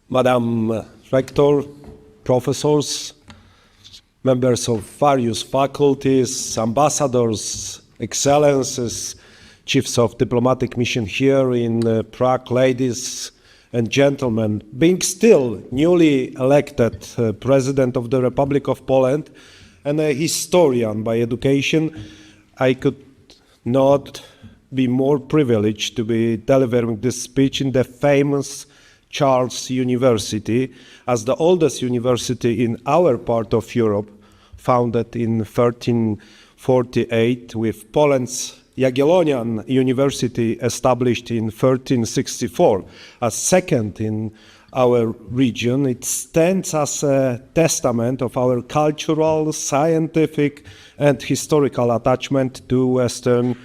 Madam Rector, professors, members of various faculties, ambassadors, excellences, chiefs of diplomatic mission here in Prague, ladies and gentlemen, being still newly elected President of the Republic of Poland and a historian by education, I could not be more privileged to be delivering this speech in the famous Charles University, as the oldest university in our part of Europe, founded in 1348, with Poland's Jagiellonian University established in 1364, as second in our region. It stands as a testament of our cultural, scientific, and historical attachment to Western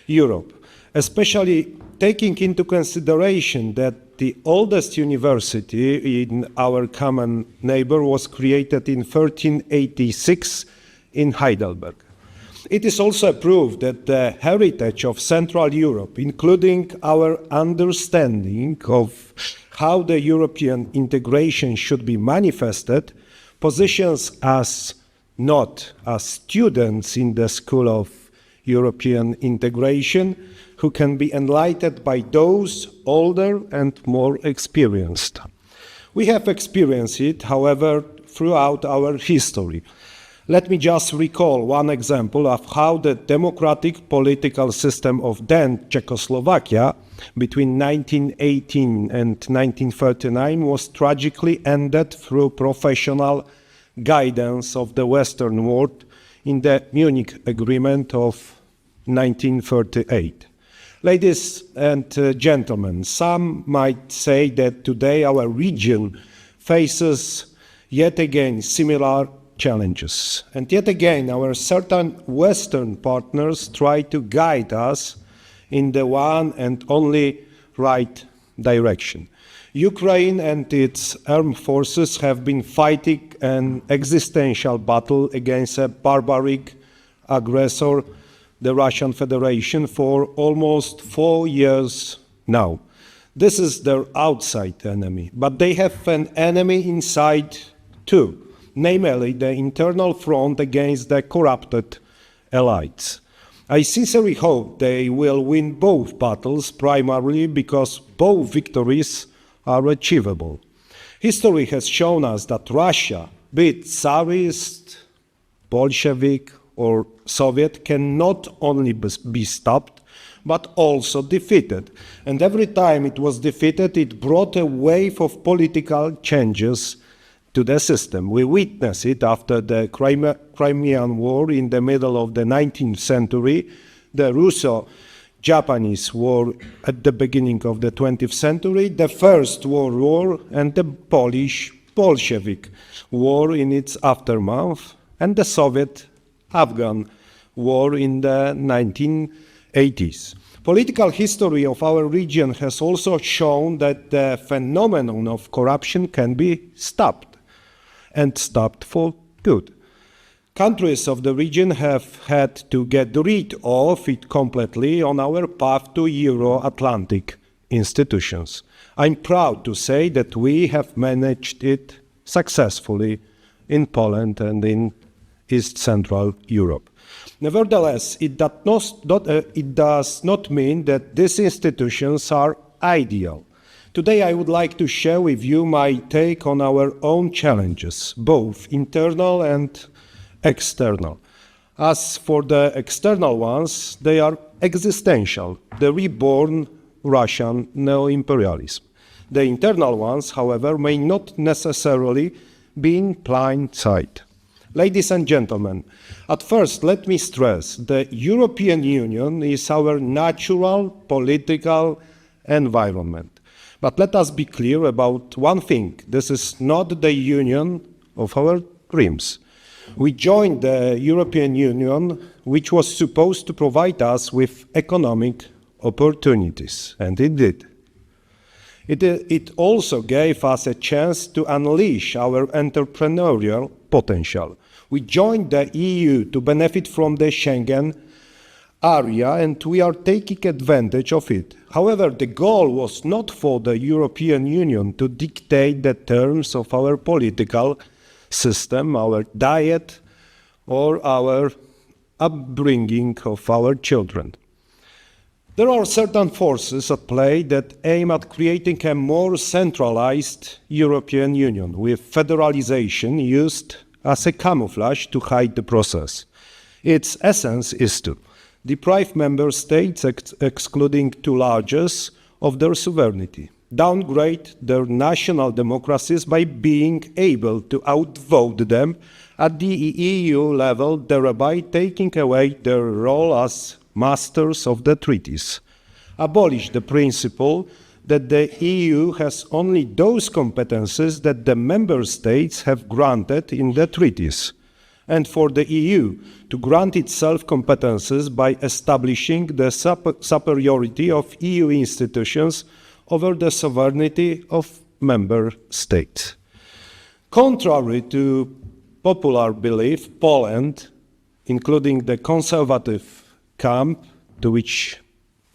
Europe, especially taking into consideration that the oldest university in our common neighbor was created in 1386 in Heidelberg. It is also a proof that the heritage of Central Europe, including our understanding of how the European integration should be manifested, positions us not as students in the School of European Integration, who can be enlightened by those older and more experienced. We have experienced it, however, throughout our history. Let me just recall one example of how the democratic political system of then Czechoslovakia between 1918 and 1939 was tragically ended through professional guidance of the Western world in the Munich Agreement of 1938. Ladies and gentlemen, some might say that today our region faces yet again similar challenges. And yet again, our certain Western partners try to guide us in the one and only right direction. Ukraine and its armed forces have been fighting an existential battle against a barbaric aggressor, the Russian Federation, for almost 4 years now. This is their outside enemy, but they have an enemy inside too, namely the internal front against the corrupted elites. I sincerely hope they will win both battles, primarily because both victories are achievable. History has shown us that Russia, be it Tsarist, Bolshevik, or Soviet, can not only be stopped, but also defeated. And every time it was defeated, it brought a wave of political changes to the system. We witnessed it after the Crimean War in the middle of the 19th century, the Russo-Japanese War at the beginning of the 20th century, the First World War, and the Polish-Bolshevik War in its aftermath, and the Soviet-Afghan War in the 1980s. Political history of our region has also shown that the phenomenon of corruption can be stopped, and stopped for good. Countries of the region have had to get rid of it completely on our path to Euro-Atlantic institutions. I'm proud to say that we have managed it successfully in Poland and in East Central Europe. Nevertheless, it does not mean that these institutions are ideal. Today I would like to share with you my take on our own challenges, both internal and external. As for the external ones, they are existential, the reborn Russian neo-imperialism. The internal ones, however, may not necessarily be in plain sight. Ladies and gentlemen, at first let me stress the European Union is our natural political environment. But let us be clear about one thing. This is not the union of our dreams. We joined the European Union, which was supposed to provide us with economic opportunities, and it did. It also gave us a chance to unleash our entrepreneurial potential. We joined the EU to benefit from the Schengen area, and we are taking advantage of it. However, the goal was not for the European Union to dictate the terms of our political system, our diet, or our upbringing of our children. There are certain forces at play that aim at creating a more centralized European Union, with federalization used as a camouflage to hide the process. Its essence is to deprive member states, excluding two largest, of their sovereignty, downgrade their national democracies by being able to outvote them at the EU level, thereby taking away their role as masters of the treaties, abolish the principle that the EU has only those competences that the member states have granted in the treaties, and for the EU to grant itself competences by establishing the superiority of EU institutions over the sovereignty of member states. Contrary to popular belief, Poland, including the conservative camp to which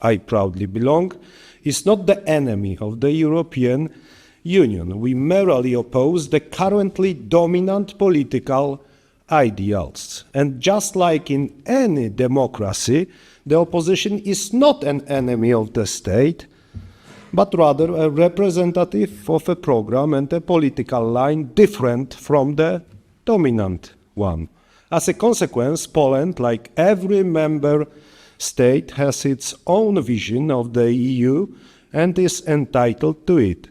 I proudly belong, is not the enemy of the European Union. We merely oppose the currently dominant political ideals. And just like in any democracy, the opposition is not an enemy of the state, but rather a representative of a program and a political line different from the dominant one. As a consequence, Poland, like every member state, has its own vision of the EU and is entitled to it.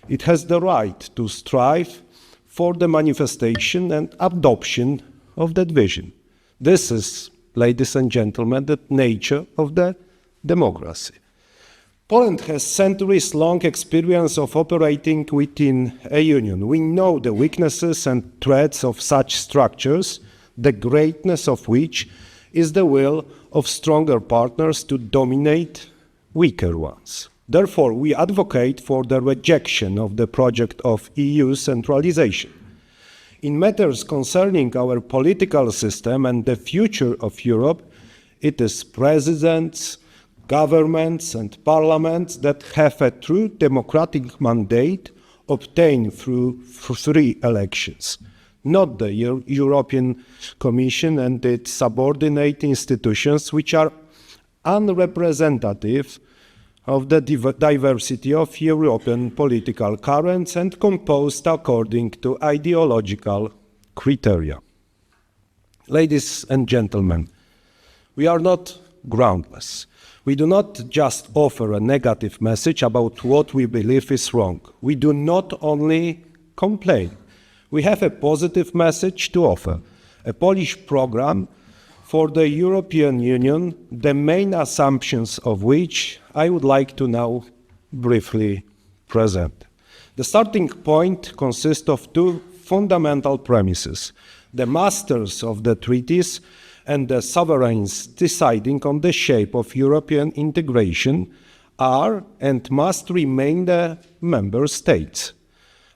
It has the right to strive for the manifestation and adoption of that vision. This is, ladies and gentlemen, the nature of the democracy. Poland has centuries-long experience of operating within a union. We know the weaknesses and threats of such structures, the greatness of which is the will of stronger partners to dominate weaker ones. Therefore, we advocate for the rejection of the project of EU centralization. In matters concerning our political system and the future of Europe, it is presidents, governments and parliaments that have a true democratic mandate obtained through free elections, not the European Commission and its subordinate institutions, which are unrepresentative of the diversity of European political currents and composed according to ideological criteria. Ladies and gentlemen, we are not groundless. We do not just offer a negative message about what we believe is wrong. We do not only complain. We have a positive message to offer, a Polish program for the European Union, the main assumptions of which I would like to now briefly present. The starting point consists of two fundamental premises: the masters of the treaties and the sovereigns deciding on the shape of European integration are and must remain the member states,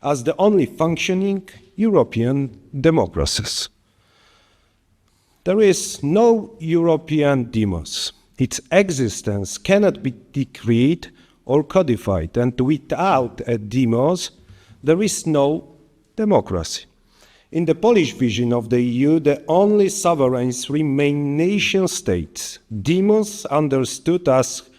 as the only functioning European democracies. There is no European demos. Its existence cannot be decreed or codified, and without a demos, there is no democracy. In the Polish vision of the EU, the only sovereigns remain nation-states, demos understood as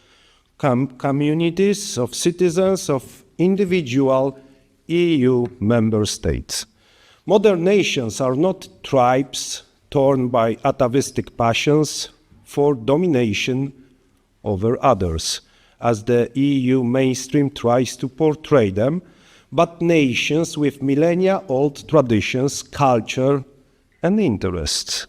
communities of citizens of individual EU member states. Modern nations are not tribes torn by atavistic passions for domination over others, as the EU mainstream tries to portray them, but nations with millennia-old traditions, culture, and interests.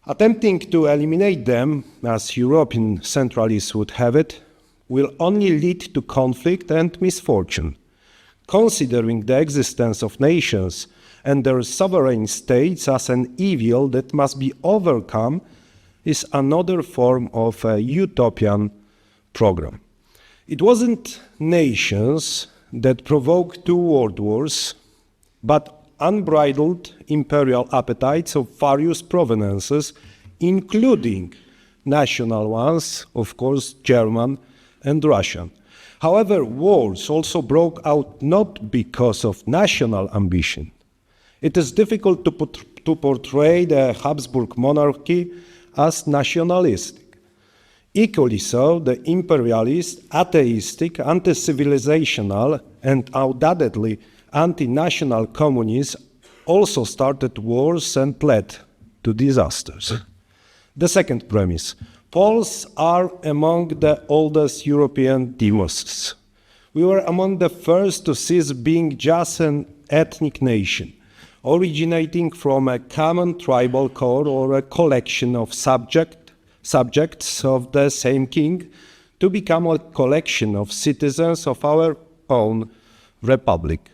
Attempting to eliminate them, as European centralists would have it, will only lead to conflict and misfortune. Considering the existence of nations and their sovereign states as an evil that must be overcome is another form of a utopian program. It wasn't nations that provoked two world wars, but unbridled imperial appetites of various provenances, including national ones, of course, German and Russian. However, wars also broke out not because of national ambition. It is difficult to portray the Habsburg monarchy as nationalistic. Equally so, the imperialist, atheistic, anti-civilizational, and undoubtedly anti-national communists also started wars and led to disasters. The second premise: Poles are among the oldest European demosses. We were among the first to cease being just an ethnic nation, originating from a common tribal core or a collection of subjects of the same king, to become a collection of citizens of our own republic.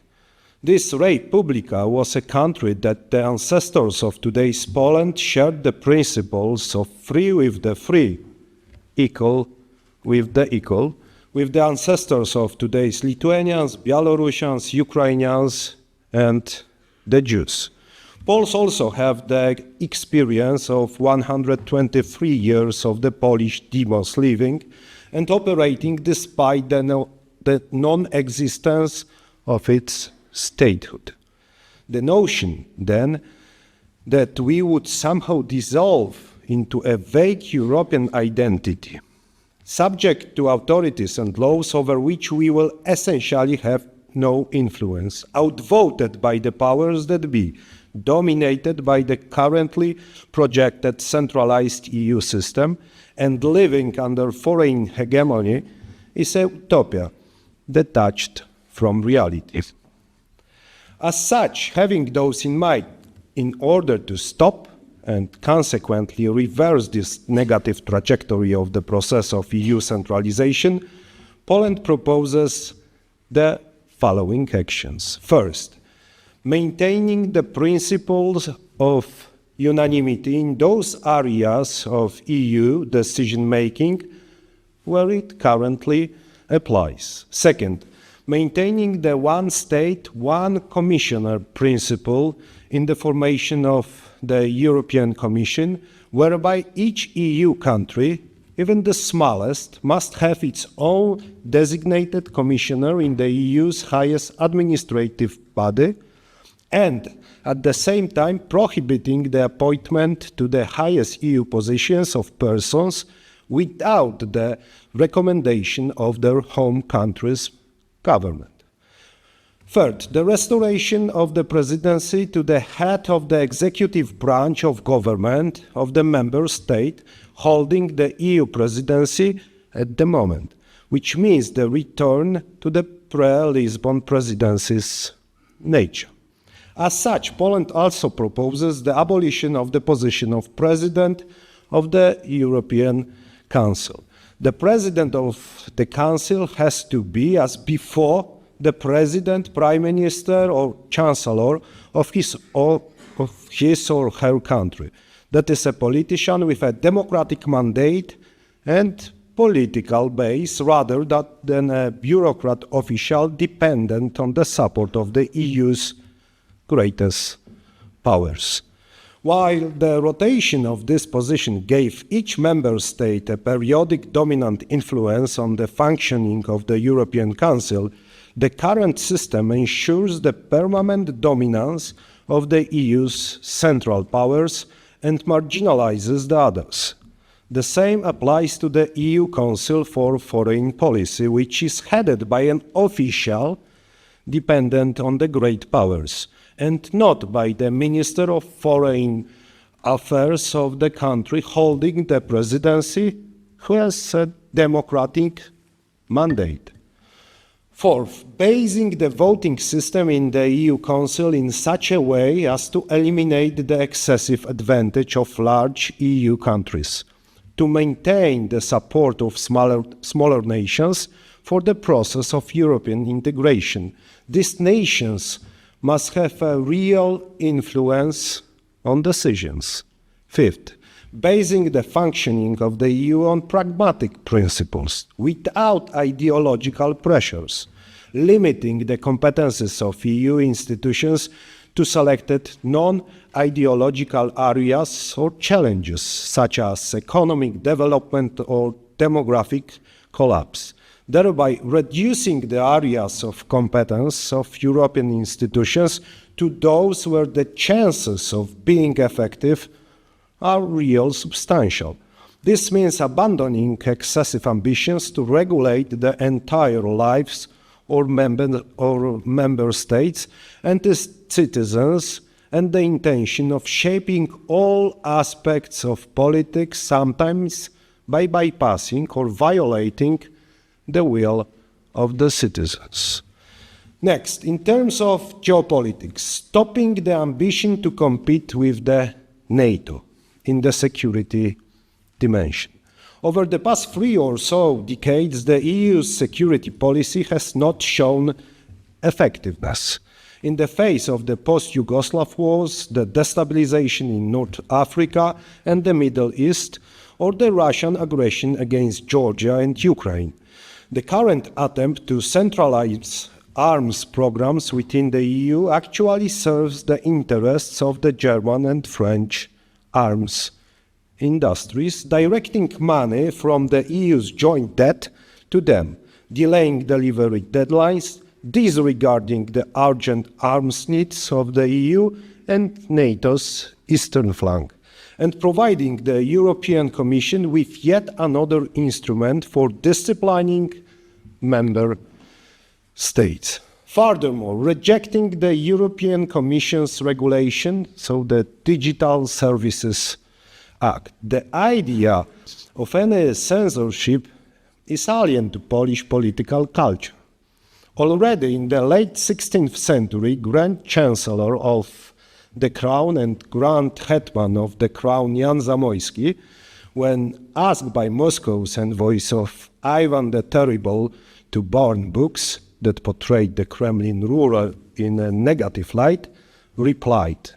This Republika was a country that the ancestors of today's Poland shared the principles of free with the free, equal with the equal, with the ancestors of today's Lithuanians, Belarusians, Ukrainians, and the Jews. Poles also have the experience of 123 years of the Polish demos living and operating despite the non-existence of its statehood. The notion, then, that we would somehow dissolve into a vague European identity, subject to authorities and laws over which we will essentially have no influence, outvoted by the powers that be, dominated by the currently projected centralized EU system, and living under foreign hegemony, is a utopia detached from reality. As such, having those in mind, in order to stop and consequently reverse this negative trajectory of the process of EU centralization, Poland proposes the following actions. First, maintaining the principles of unanimity in those areas of EU decision-making where it currently applies. Second, maintaining the one state, one commissioner principle in the formation of the European Commission, whereby each EU country, even the smallest, must have its own designated commissioner in the EU's highest administrative body, and at the same time prohibiting the appointment to the highest EU positions of persons without the recommendation of their home country's government. Third, the restoration of the presidency to the head of the executive branch of government of the member state holding the EU presidency at the moment, which means the return to the pre-Lisbon presidency's nature. As such, Poland also proposes the abolition of the position of President of the European Council. The President of the Council has to be, as before, the President, Prime Minister or Chancellor of his or her country. That is a politician with a democratic mandate and political base rather than a bureaucrat official dependent on the support of the EU's greatest powers. While the rotation of this position gave each member state a periodic dominant influence on the functioning of the European Council, the current system ensures the permanent dominance of the EU's central powers and marginalizes the others. The same applies to the EU Council for Foreign Policy, which is headed by an official dependent on the great powers, and not by the Minister of Foreign Affairs of the country holding the presidency, who has a democratic mandate. Fourth, basing the voting system in the EU Council in such a way as to eliminate the excessive advantage of large EU countries, to maintain the support of smaller nations for the process of European integration. These nations must have a real influence on decisions. Fifth, basing the functioning of the EU on pragmatic principles without ideological pressures, limiting the competences of EU institutions to selected non-ideological areas or challenges, such as economic development or demographic collapse, thereby reducing the areas of competence of European institutions to those where the chances of being effective are real substantial. This means abandoning excessive ambitions to regulate the entire lives or member states and its citizens, and the intention of shaping all aspects of politics, sometimes by bypassing or violating the will of the citizens. Next, in terms of geopolitics, stopping the ambition to compete with the NATO in the security dimension. Over the past 3 or so decades, the EU's security policy has not shown effectiveness. In the face of the post-Yugoslav wars, the destabilization in North Africa and the Middle East, or the Russian aggression against Georgia and Ukraine, the current attempt to centralize arms programs within the EU actually serves the interests of the German and French arms industries, directing money from the EU's joint debt to them, delaying delivery deadlines, disregarding the urgent arms needs of the EU and NATO's eastern flank, and providing the European Commission with yet another instrument for disciplining member states. Furthermore, rejecting the European Commission's regulation, so the Digital Services Act. The idea of any censorship is alien to Polish political culture. Already in the late 16th century, Grand Chancellor of the Crown and Grand Hetman of the Crown Jan Zamoyski, when asked by Moscow's envoys of Ivan the Terrible to burn books that portrayed the Kremlin ruler in a negative light, replied,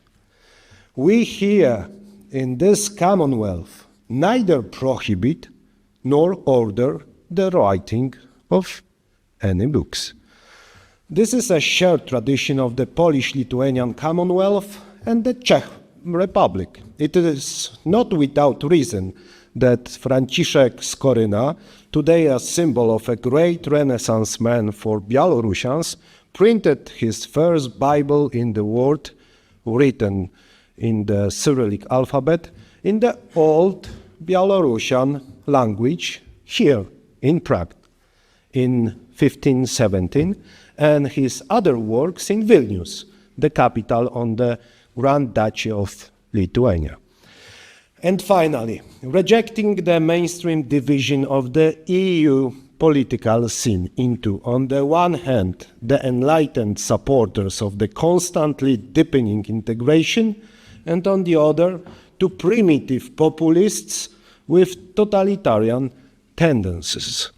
"We here in this Commonwealth neither prohibit nor order the writing of any books." This is a shared tradition of the Polish-Lithuanian Commonwealth and the Czech Republic. It is not without reason that Franciszek Skoryna, today a symbol of a great Renaissance man for Belarusians, printed his first Bible in the world, written in the Cyrillic alphabet, in the old Belarusian language here in Prague in 1517, and his other works in Vilnius, the capital on the Grand Duchy of Lithuania. And finally, rejecting the mainstream division of the EU political scene into, on the one hand, the enlightened supporters of the constantly deepening integration, and on the other, to primitive populists with totalitarian tendencies.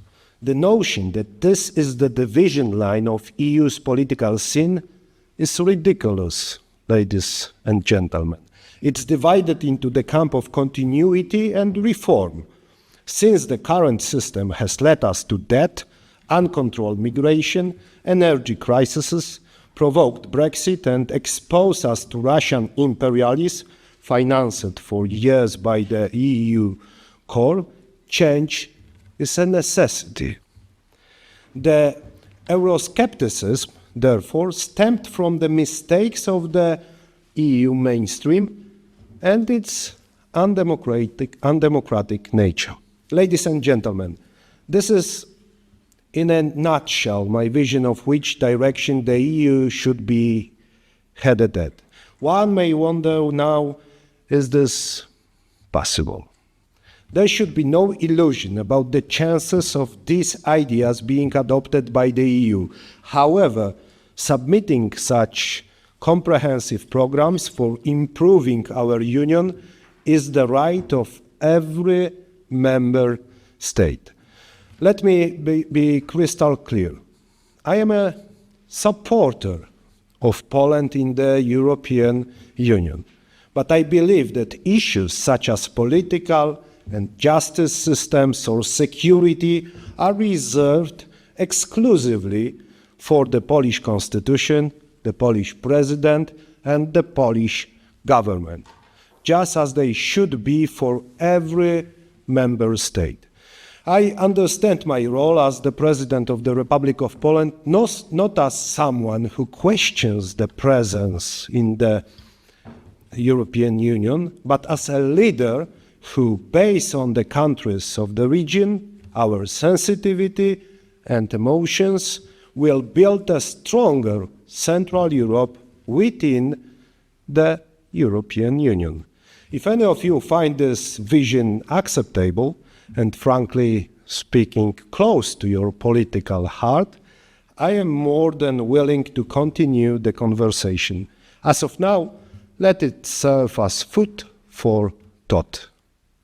The notion that this is the division line of EU's political scene is ridiculous, ladies and gentlemen. It's divided into the camp of continuity and reform, since the current system has led us to debt, uncontrolled migration, energy crises, provoked Brexit, and exposed us to Russian imperialism, financed for years by the EU core. Change is a necessity. The Euroscepticism, therefore, stemmed from the mistakes of the EU mainstream and its undemocratic nature. Ladies and gentlemen, this is in a nutshell my vision of which direction the EU should be headed at. One may wonder now, is this possible? There should be no illusion about the chances of these ideas being adopted by the EU. However, submitting such comprehensive programs for improving our union is the right of every member state. Let me be crystal clear. I am a supporter of Poland in the European Union, but I believe that issues such as political and justice systems or security are reserved exclusively for the Polish constitution, the Polish president, and the Polish government, just as they should be for every member state. I understand my role as the President of the Republic of Poland not as someone who questions the presence in the European Union, but as a leader who, based on the countries of the region, our sensitivity and emotions, will build a stronger Central Europe within the European Union. If any of you find this vision acceptable and, frankly speaking, close to your political heart, I am more than willing to continue the conversation. As of now, let it serve as food for thought.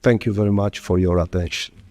Thank you very much for your attention.